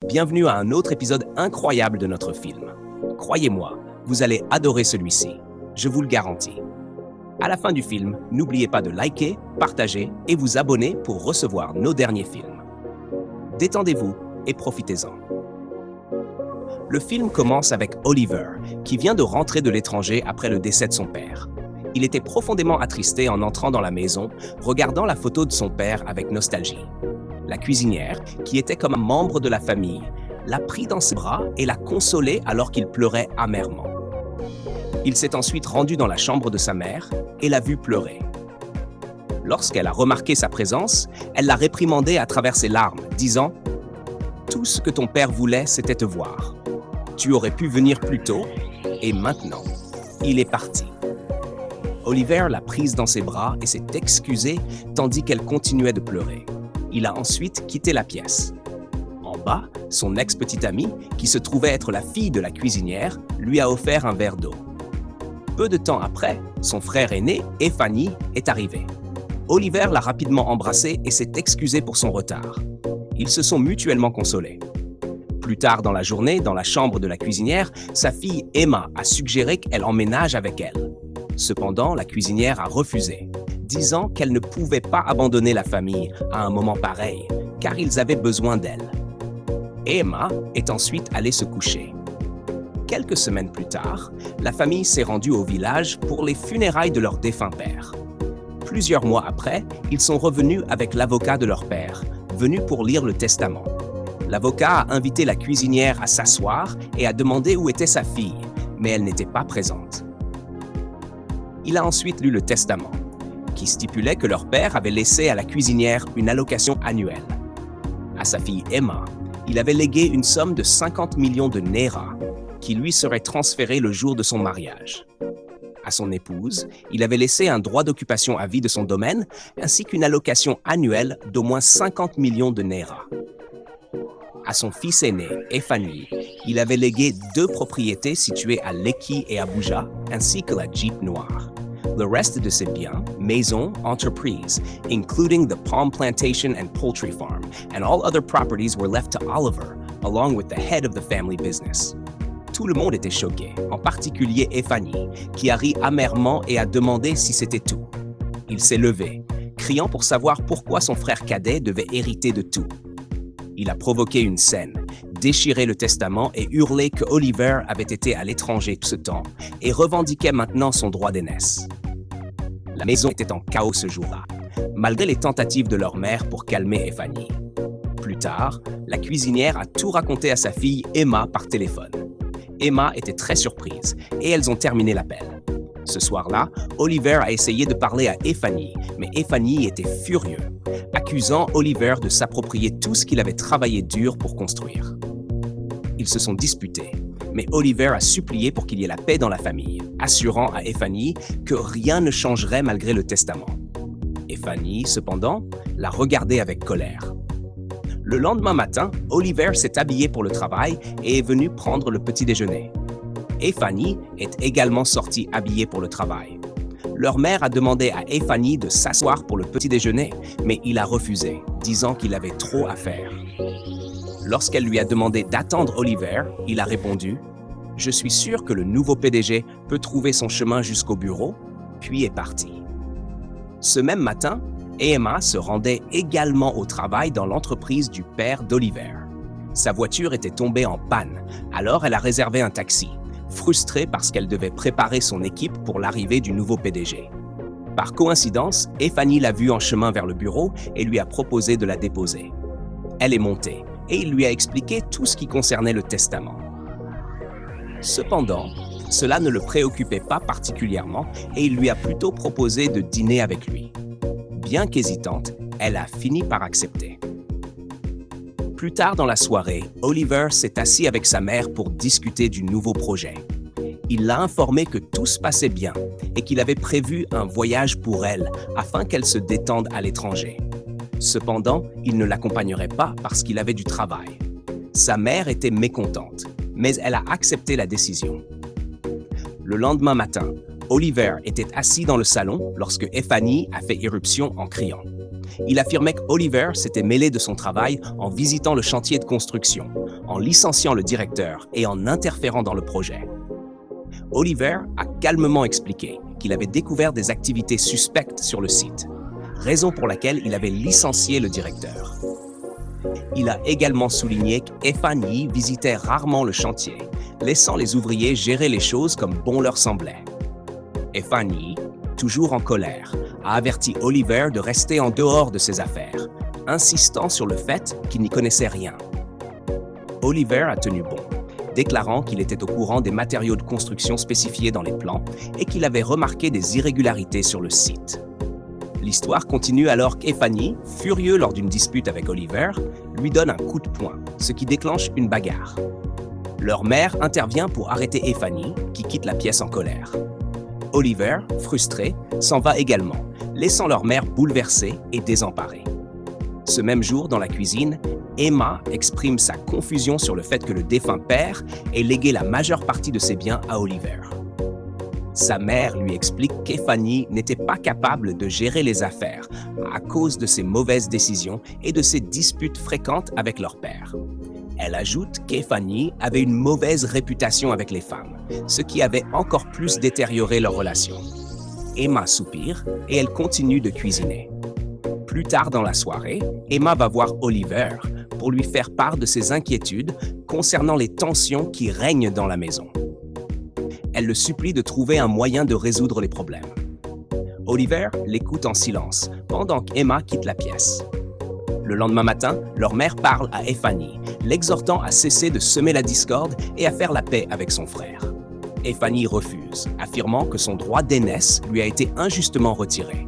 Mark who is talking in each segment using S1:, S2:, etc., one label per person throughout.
S1: Bienvenue à un autre épisode incroyable de notre film. Croyez-moi, vous allez adorer celui-ci, je vous le garantis. À la fin du film, n'oubliez pas de liker, partager et vous abonner pour recevoir nos derniers films. Détendez-vous et profitez-en. Le film commence avec Oliver, qui vient de rentrer de l'étranger après le décès de son père. Il était profondément attristé en entrant dans la maison, regardant la photo de son père avec nostalgie. La cuisinière, qui était comme un membre de la famille, l'a pris dans ses bras et l'a consolé alors qu'il pleurait amèrement. Il s'est ensuite rendu dans la chambre de sa mère et l'a vu pleurer. Lorsqu'elle a remarqué sa présence, elle l'a réprimandé à travers ses larmes, disant « Tout ce que ton père voulait, c'était te voir. Tu aurais pu venir plus tôt, et maintenant, il est parti. » Oliver l'a prise dans ses bras et s'est excusé tandis qu'elle continuait de pleurer. Il a ensuite quitté la pièce. En bas, son ex-petite amie, qui se trouvait être la fille de la cuisinière, lui a offert un verre d'eau. Peu de temps après, son frère aîné, Fanny, est arrivé. Oliver l'a rapidement embrassé et s'est excusé pour son retard. Ils se sont mutuellement consolés. Plus tard dans la journée, dans la chambre de la cuisinière, sa fille Emma a suggéré qu'elle emménage avec elle. Cependant, la cuisinière a refusé, disant qu'elle ne pouvait pas abandonner la famille à un moment pareil, car ils avaient besoin d'elle. Emma est ensuite allée se coucher. Quelques semaines plus tard, la famille s'est rendue au village pour les funérailles de leur défunt père. Plusieurs mois après, ils sont revenus avec l'avocat de leur père, venu pour lire le testament. L'avocat a invité la cuisinière à s'asseoir et a demandé où était sa fille, mais elle n'était pas présente. Il a ensuite lu le testament, qui stipulait que leur père avait laissé à la cuisinière une allocation annuelle. À sa fille Emma, il avait légué une somme de 50 millions de Naira, qui lui serait transférée le jour de son mariage. À son épouse, il avait laissé un droit d'occupation à vie de son domaine, ainsi qu'une allocation annuelle d'au moins 50 millions de Naira. À son fils aîné, Fanny, il avait légué 2 propriétés situées à Lekki et Abuja, ainsi que la Jeep noire. Le reste de ses biens, maisons, entreprises, including the palm plantation and poultry farm, and all other properties were left to Oliver, along with the head of the family business. Tout le monde était choqué, en particulier Fanny, qui a ri amèrement et a demandé si c'était tout. Il s'est levé, criant pour savoir pourquoi son frère cadet devait hériter de tout. Il a provoqué une scène, déchiré le testament et hurlé que Oliver avait été à l'étranger tout ce temps et revendiquait maintenant son droit d'aînesse. La maison était en chaos ce jour-là, malgré les tentatives de leur mère pour calmer Fanny. Plus tard, la cuisinière a tout raconté à sa fille Emma par téléphone. Emma était très surprise et elles ont terminé l'appel. Ce soir-là, Oliver a essayé de parler à Fanny, mais Fanny était furieux, accusant Oliver de s'approprier tout ce qu'il avait travaillé dur pour construire. Ils se sont disputés, mais Oliver a supplié pour qu'il y ait la paix dans la famille, assurant à Fanny que rien ne changerait malgré le testament. Fanny, cependant, l'a regardé avec colère. Le lendemain matin, Oliver s'est habillé pour le travail et est venu prendre le petit déjeuner. Fanny est également sortie habillée pour le travail. Leur mère a demandé à Fanny de s'asseoir pour le petit déjeuner, mais il a refusé, disant qu'il avait trop à faire. Lorsqu'elle lui a demandé d'attendre Oliver, il a répondu « Je suis sûr que le nouveau PDG peut trouver son chemin jusqu'au bureau », puis est parti. Ce même matin, Emma se rendait également au travail dans l'entreprise du père d'Oliver. Sa voiture était tombée en panne, alors elle a réservé un taxi, frustrée parce qu'elle devait préparer son équipe pour l'arrivée du nouveau PDG. Par coïncidence, Fanny l'a vue en chemin vers le bureau et lui a proposé de la déposer. Elle est montée et il lui a expliqué tout ce qui concernait le testament. Cependant, cela ne le préoccupait pas particulièrement et il lui a plutôt proposé de dîner avec lui. Bien qu'hésitante, elle a fini par accepter. Plus tard dans la soirée, Oliver s'est assis avec sa mère pour discuter du nouveau projet. Il l'a informé que tout se passait bien et qu'il avait prévu un voyage pour elle afin qu'elle se détende à l'étranger. Cependant, il ne l'accompagnerait pas parce qu'il avait du travail. Sa mère était mécontente, mais elle a accepté la décision. Le lendemain matin, Oliver était assis dans le salon lorsque Fanny a fait irruption en criant. Il affirmait qu'Oliver s'était mêlé de son travail en visitant le chantier de construction, en licenciant le directeur et en interférant dans le projet. Oliver a calmement expliqué qu'il avait découvert des activités suspectes sur le site, raison pour laquelle il avait licencié le directeur. Il a également souligné qu'Efani visitait rarement le chantier, laissant les ouvriers gérer les choses comme bon leur semblait. Efani, toujours en colère, a averti Oliver de rester en dehors de ses affaires, insistant sur le fait qu'il n'y connaissait rien. Oliver a tenu bon, déclarant qu'il était au courant des matériaux de construction spécifiés dans les plans et qu'il avait remarqué des irrégularités sur le site. L'histoire continue alors qu'Efani, furieux lors d'une dispute avec Oliver, lui donne un coup de poing, ce qui déclenche une bagarre. Leur mère intervient pour arrêter Efani, qui quitte la pièce en colère. Oliver, frustré, s'en va également, laissant leur mère bouleversée et désemparée. Ce même jour, dans la cuisine, Emma exprime sa confusion sur le fait que le défunt père ait légué la majeure partie de ses biens à Oliver. Sa mère lui explique qu'Efani n'était pas capable de gérer les affaires à cause de ses mauvaises décisions et de ses disputes fréquentes avec leur père. Elle ajoute qu'Efani avait une mauvaise réputation avec les femmes, ce qui avait encore plus détérioré leur relation. Emma soupire et elle continue de cuisiner. Plus tard dans la soirée, Emma va voir Oliver pour lui faire part de ses inquiétudes concernant les tensions qui règnent dans la maison. Elle le supplie de trouver un moyen de résoudre les problèmes. Oliver l'écoute en silence pendant qu'Emma quitte la pièce. Le lendemain matin, leur mère parle à Efani, l'exhortant à cesser de semer la discorde et à faire la paix avec son frère. Efani refuse, affirmant que son droit d'aînesse lui a été injustement retiré.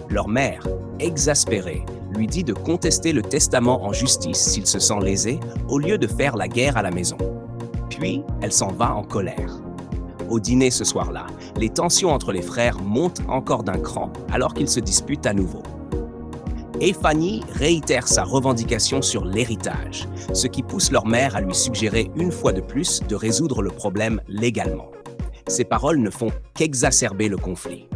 S1: Leur mère, exaspérée, lui dit de contester le testament en justice s'il se sent lésé, au lieu de faire la guerre à la maison. Puis, elle s'en va en colère. Au dîner ce soir-là, les tensions entre les frères montent encore d'un cran alors qu'ils se disputent à nouveau. Efani réitère sa revendication sur l'héritage, ce qui pousse leur mère à lui suggérer une fois de plus de résoudre le problème légalement. Ces paroles ne font qu'exacerber le conflit.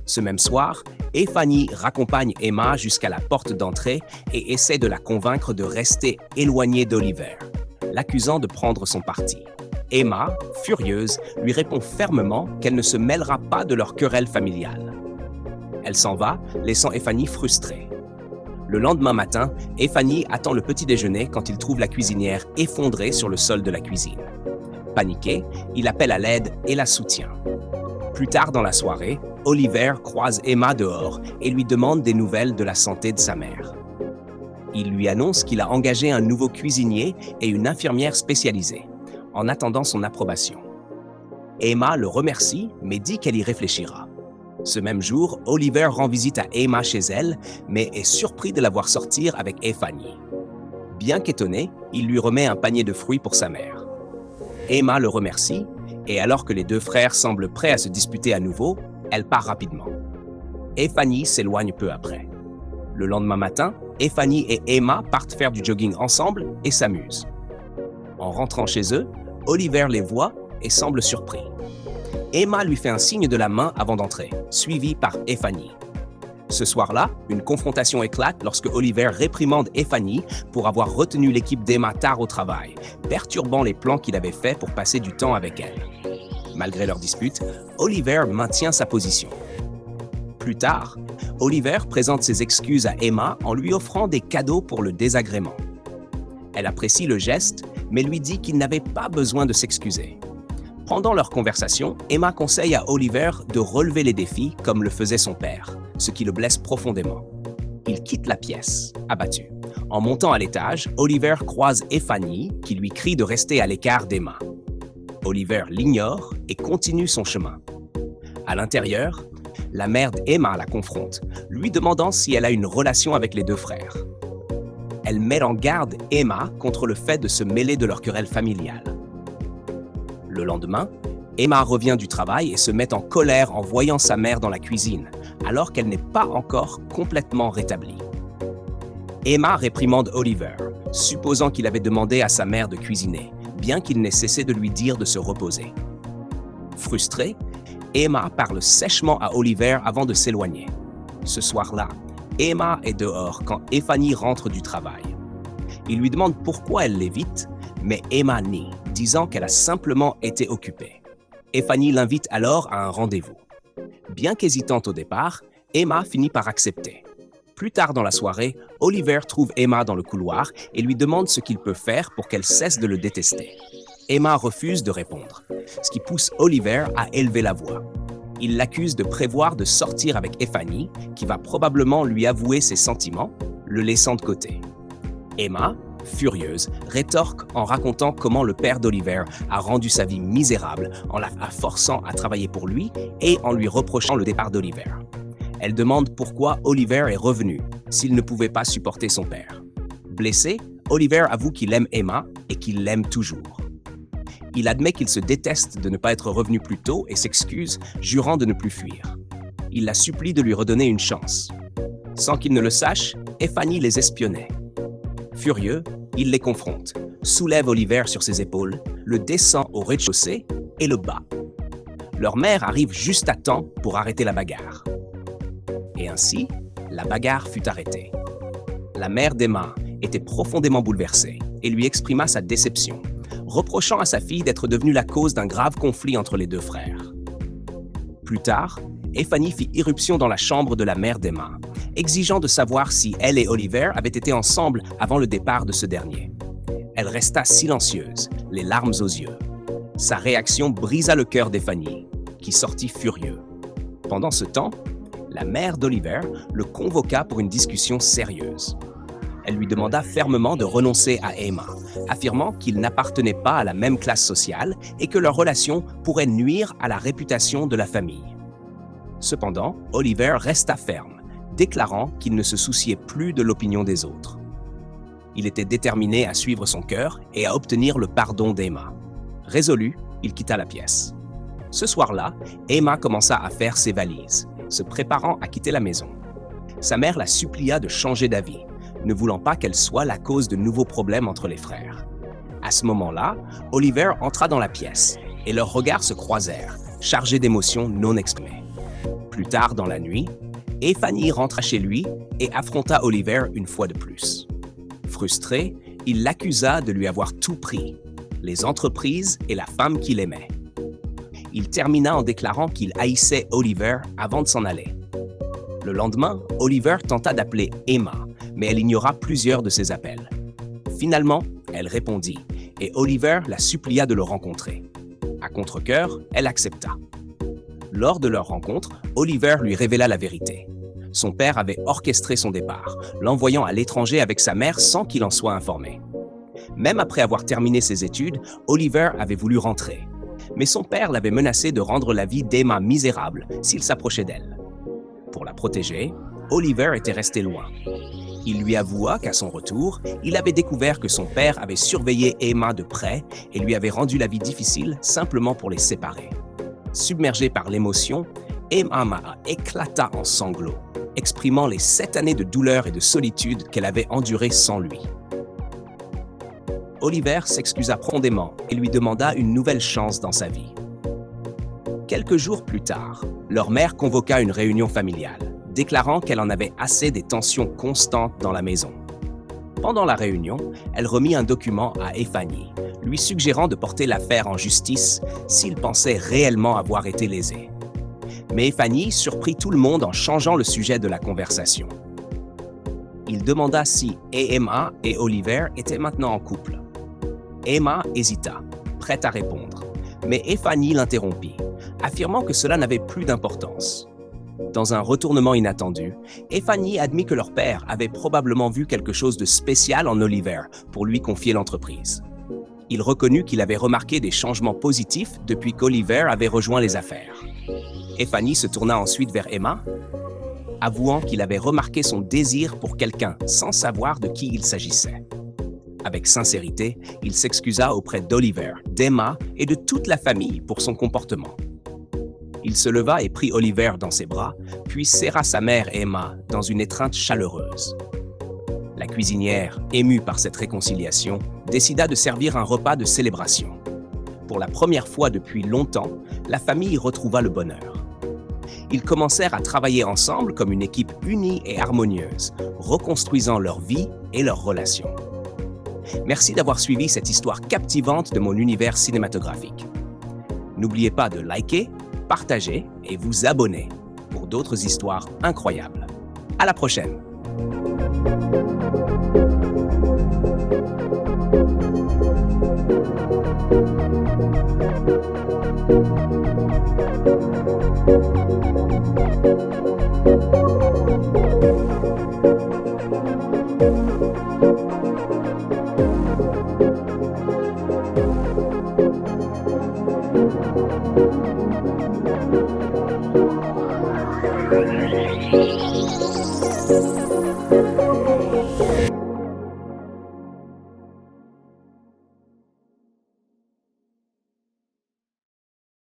S1: Ce même soir, Efani raccompagne Emma jusqu'à la porte d'entrée et essaie de la convaincre de rester éloignée d'Oliver, l'accusant de prendre son parti. Emma, furieuse, lui répond fermement qu'elle ne se mêlera pas de leur querelle familiale. Elle s'en va, laissant Efani frustrée. Le lendemain matin, Efani attend le petit déjeuner quand il trouve la cuisinière effondrée sur le sol de la cuisine. Paniqué, il appelle à l'aide et la soutient. Plus tard dans la soirée, Oliver croise Emma dehors et lui demande des nouvelles de la santé de sa mère. Il lui annonce qu'il a engagé un nouveau cuisinier et une infirmière spécialisée, en attendant son approbation. Emma le remercie, mais dit qu'elle y réfléchira. Ce même jour, Oliver rend visite à Emma chez elle, mais est surpris de la voir sortir avec Efani. Bien qu'étonné, il lui remet un panier de fruits pour sa mère. Emma le remercie, et alors que les deux frères semblent prêts à se disputer à nouveau, elle part rapidement. Efani s'éloigne peu après. Le lendemain matin, Efani et Emma partent faire du jogging ensemble et s'amusent. En rentrant chez eux, Oliver les voit et semble surpris. Emma lui fait un signe de la main avant d'entrer, suivi par Efani. Ce soir-là, une confrontation éclate lorsque Oliver réprimande Efani pour avoir retenu l'équipe d'Emma tard au travail, perturbant les plans qu'il avait faits pour passer du temps avec elle. Malgré leur dispute, Oliver maintient sa position. Plus tard, Oliver présente ses excuses à Emma en lui offrant des cadeaux pour le désagrément. Elle apprécie le geste, mais lui dit qu'il n'avait pas besoin de s'excuser. Pendant leur conversation, Emma conseille à Oliver de relever les défis comme le faisait son père, ce qui le blesse profondément. Il quitte la pièce, abattu. En montant à l'étage, Oliver croise Efani qui lui crie de rester à l'écart d'Emma. Oliver l'ignore et continue son chemin. À l'intérieur, la mère d'Emma la confronte, lui demandant si elle a une relation avec les deux frères. Elle met en garde Emma contre le fait de se mêler de leur querelle familiale. Le lendemain, Emma revient du travail et se met en colère en voyant sa mère dans la cuisine, alors qu'elle n'est pas encore complètement rétablie. Emma réprimande Oliver, supposant qu'il avait demandé à sa mère de cuisiner, bien qu'il n'ait cessé de lui dire de se reposer. Frustrée, Emma parle sèchement à Oliver avant de s'éloigner. Ce soir-là, Emma est dehors quand Fanny rentre du travail. Il lui demande pourquoi elle l'évite, mais Emma nie, disant qu'elle a simplement été occupée. Fanny l'invite alors à un rendez-vous. Bien qu'hésitante au départ, Emma finit par accepter. Plus tard dans la soirée, Oliver trouve Emma dans le couloir et lui demande ce qu'il peut faire pour qu'elle cesse de le détester. Emma refuse de répondre, ce qui pousse Oliver à élever la voix. Il l'accuse de prévoir de sortir avec Fanny, qui va probablement lui avouer ses sentiments, le laissant de côté. Emma, furieuse, rétorque en racontant comment le père d'Oliver a rendu sa vie misérable en la forçant à travailler pour lui et en lui reprochant le départ d'Oliver. Elle demande pourquoi Oliver est revenu, s'il ne pouvait pas supporter son père. Blessé, Oliver avoue qu'il aime Emma et qu'il l'aime toujours. Il admet qu'il se déteste de ne pas être revenu plus tôt et s'excuse, jurant de ne plus fuir. Il la supplie de lui redonner une chance. Sans qu'il ne le sache, Fanny les espionnait. Furieux, il les confronte, soulève Oliver sur ses épaules, le descend au rez-de-chaussée et le bat. Leur mère arrive juste à temps pour arrêter la bagarre. Et ainsi, la bagarre fut arrêtée. La mère d'Emma était profondément bouleversée et lui exprima sa déception, reprochant à sa fille d'être devenue la cause d'un grave conflit entre les deux frères. Plus tard, Fanny fit irruption dans la chambre de la mère d'Emma, exigeant de savoir si elle et Oliver avaient été ensemble avant le départ de ce dernier. Elle resta silencieuse, les larmes aux yeux. Sa réaction brisa le cœur d'Fanny, qui sortit furieux. Pendant ce temps, la mère d'Oliver le convoqua pour une discussion sérieuse. Elle lui demanda fermement de renoncer à Emma, affirmant qu'ils n'appartenaient pas à la même classe sociale et que leur relation pourrait nuire à la réputation de la famille. Cependant, Oliver resta ferme, déclarant qu'il ne se souciait plus de l'opinion des autres. Il était déterminé à suivre son cœur et à obtenir le pardon d'Emma. Résolu, il quitta la pièce. Ce soir-là, Emma commença à faire ses valises, se préparant à quitter la maison. Sa mère la supplia de changer d'avis, ne voulant pas qu'elle soit la cause de nouveaux problèmes entre les frères. À ce moment-là, Oliver entra dans la pièce et leurs regards se croisèrent, chargés d'émotions non exprimées. Plus tard dans la nuit, Fanny rentra chez lui et affronta Oliver une fois de plus. Frustré, il l'accusa de lui avoir tout pris, les entreprises et la femme qu'il aimait. Il termina en déclarant qu'il haïssait Oliver avant de s'en aller. Le lendemain, Oliver tenta d'appeler Emma, mais elle ignora plusieurs de ses appels. Finalement, elle répondit et Oliver la supplia de le rencontrer. À contre-cœur, elle accepta. Lors de leur rencontre, Oliver lui révéla la vérité. Son père avait orchestré son départ, l'envoyant à l'étranger avec sa mère sans qu'il en soit informé. Même après avoir terminé ses études, Oliver avait voulu rentrer. Mais son père l'avait menacé de rendre la vie d'Emma misérable s'il s'approchait d'elle. Pour la protéger, Oliver était resté loin. Il lui avoua qu'à son retour, il avait découvert que son père avait surveillé Emma de près et lui avait rendu la vie difficile simplement pour les séparer. Submergée par l'émotion, Emma éclata en sanglots, exprimant les 7 années de douleur et de solitude qu'elle avait endurées sans lui. Oliver s'excusa profondément et lui demanda une nouvelle chance dans sa vie. Quelques jours plus tard, leur mère convoqua une réunion familiale, déclarant qu'elle en avait assez des tensions constantes dans la maison. Pendant la réunion, elle remit un document à Fanny, lui suggérant de porter l'affaire en justice s'il pensait réellement avoir été lésé. Mais Fanny surprit tout le monde en changeant le sujet de la conversation. Il demanda si Emma et Oliver étaient maintenant en couple. Emma hésita, prête à répondre, mais Fanny l'interrompit, affirmant que cela n'avait plus d'importance. Dans un retournement inattendu, Fanny admit que leur père avait probablement vu quelque chose de spécial en Oliver pour lui confier l'entreprise. Il reconnut qu'il avait remarqué des changements positifs depuis qu'Oliver avait rejoint les affaires. Fanny se tourna ensuite vers Emma, avouant qu'il avait remarqué son désir pour quelqu'un sans savoir de qui il s'agissait. Avec sincérité, il s'excusa auprès d'Oliver, d'Emma et de toute la famille pour son comportement. Il se leva et prit Oliver dans ses bras, puis serra sa mère Emma dans une étreinte chaleureuse. La cuisinière, émue par cette réconciliation, décida de servir un repas de célébration. Pour la première fois depuis longtemps, la famille retrouva le bonheur. Ils commencèrent à travailler ensemble comme une équipe unie et harmonieuse, reconstruisant leur vie et leurs relations. Merci d'avoir suivi cette histoire captivante de mon univers cinématographique. N'oubliez pas de liker, partager et vous abonner pour d'autres histoires incroyables. À la prochaine!
S2: Thank you.